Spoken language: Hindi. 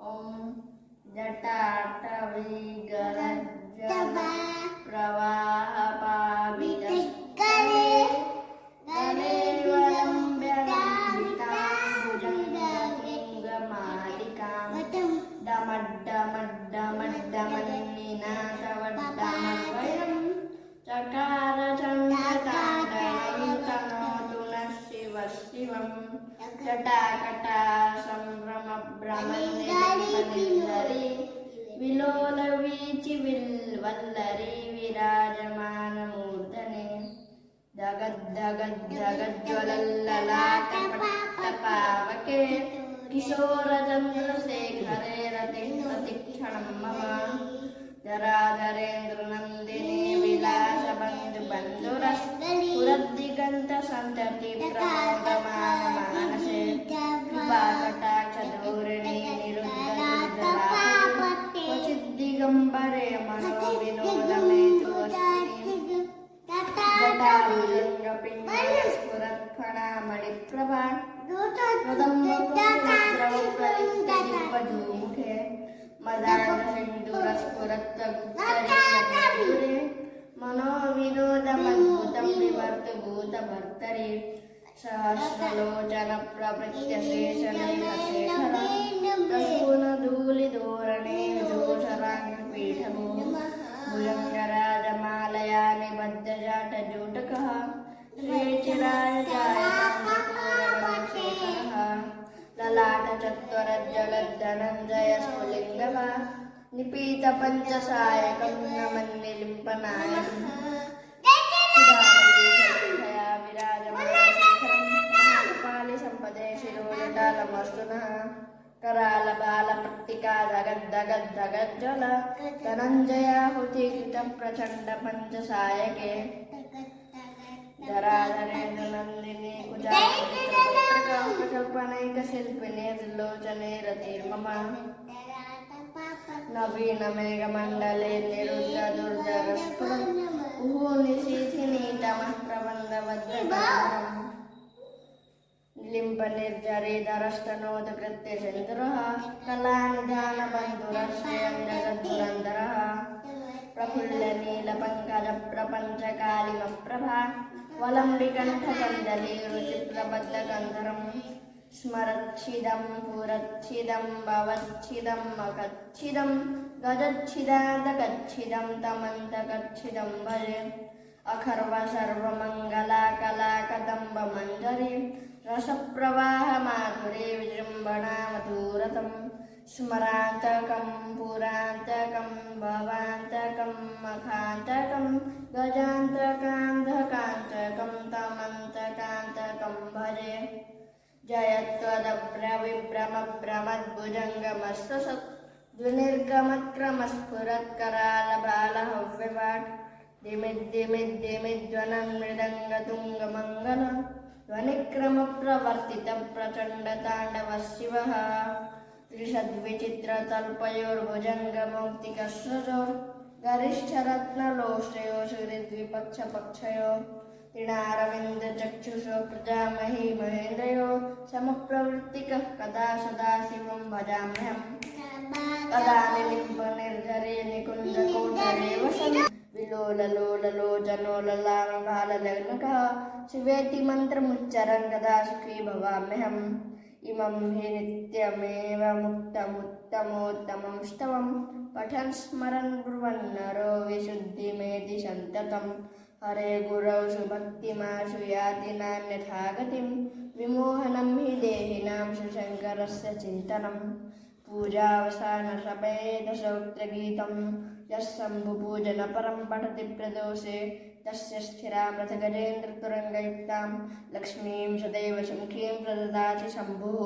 ॐ जटाटवीगलज्जल प्रवाहपावितस्थले गलेवलम्ब्यलम्बिताम्बुजङ्गतुङ्गमालिकां डमड्डमड्डमड्डमन्निनादवड्डमन्वयं चकारचण्डताण्डवं तनोतु नः शिवः शिवं जटाकटा संभ्रमभ्रमन्निलिम्पनिर्झरी विलोलवीचिविल्वल्लरी विराजमानमूर्धने धगद्धगद्धगज्ज्वलल्ललाटपट्टपावके किशोरचन्द्रशेखरे रतिः प्रतिक्षणं मम धराधरेन्द्रनन्दिनी विलासबन्धुबन्धुरस्फुरद्दिगन्तसन्ततिप्रमोदमानमानसे कृपाकटाक्षधोरिणी निरुद्धदुर्धरापति क्वचिद्दिगम्बरे मनोविनोदमेतुवस्तिनि जटाभुजङ्गपिङ्गलस्फुरत्फणामणिप्रभा मदम्बकुसुमद्रवप्रलिप्तदिग्वधूमुखे मदान्तसिन्धुरस्फुरत्तगुप्तरीयते मनोविनोदमद्भुतं विवर्तभूतभर्तरि सहस्रलोचनप्रभृत्यशेषलेखशेखर प्रसूनधूलिधोरणे विदूषराङ्गपीठभू भुजङ्गराजमालया निबद्धजाटजूटकः श्रीचिराय जायताञ्चकोरगणशेखरः ललाटचत्वरज्ज्वलद्धनञ्जयस्फुलिङ्गः निपीतपञ्चसायकं नमन्निलिम्पनायकम् सुधामयूखया विराजमानशेखरं महाकपालिसम्पदे शिरोजटालमस्तु नः करालबालपट्टिका धगद्धगद्धगज्ज्वल धनञ्जयाहुतिकृतप्रचण्डपञ्चसायके धराधरेन्द्रनन्दिनी कुजाकल्पनैकशिल्पिने त्रिलोचने रतिर्मम नवीनमेघमण्डले निरुद्धदुर्धरस्फुरन् निशीथिनीतमः प्रबन्धवद्रकरम् लिम्पनिर्झरीधरस्तनोदकृत्यचन्द्रः कलानिधानबन्धुरश्रयञ्जगद्धुरन्धरः प्रफुल्लनीलपङ्कजप्रपञ्चकालिमप्रभा वलम्बिकण्ठकन्दलीरुचिप्रबद्धगन्धरम् स्मरच्छिदं पुरच्छिदं भवच्छिदं मखच्छिदं गजच्छिदान्तकच्छिदं तमन्तकच्छिदं भजे अखर्वसर्वमङ्गलाकलाकदम्बमञ्जरी रसप्रवाहमाधुरे विजृम्भणामधुरतं स्मरान्तकं पुरान्तकं भवान्तकं मखान्तकं गजान्तकान्धकान्तकं तमन्तकान्तकं भजे जयत्वदभ्रविभ्रमभ्रमद्भुजङ्गमस्तसत् द्विनिर्गमक्रमस्फुरत्करालबालहव्यवाट् दिमिद्दिमिद्दिमिद्ध्वनन्मृदङ्गतुङ्गमङ्गल ध्वनिक्रमप्रवर्तितप्रचण्डताण्डवः शिवः त्रिषद्विचित्रतल्पयोर्भुजङ्गमौक्तिकस्रजो गरिष्ठरत्नलोष्टयो सुहृद्विपक्षपक्षयो तृणारविन्दचक्षुषो प्रजामही महेन्द्रयो समप्रवृत्तिकः कदा सदा शिवं भजाम्यहम् कदा निलिम्पनिर्झरे निकुञ्जकोटरे वसन् विलोललोललोचनो ललामबाललग्नकः शिवेति मन्त्रमुच्चरन् कदा सुखी भवाम्यहम् इमं हि नित्यमेव मुक्तमुत्तमोत्तमं स्तवं पठन् स्मरन् ब्रुवन् नरो विशुद्धिमेति सन्ततम् हरे गुरौ सुभक्तिमाशु याति नान्यथा गतिं विमोहनं हि देहिनां सुशङ्करस्य चिन्तनं पूजावसानसमेतसोक्तगीतं यः शम्भुपूजनपरं पठति प्रदोषे तस्य स्थिरामृतगजेन्द्रतुरङ्गयुक्तां लक्ष्मीं सदैव सुमुखीं प्रददाति शम्भुः।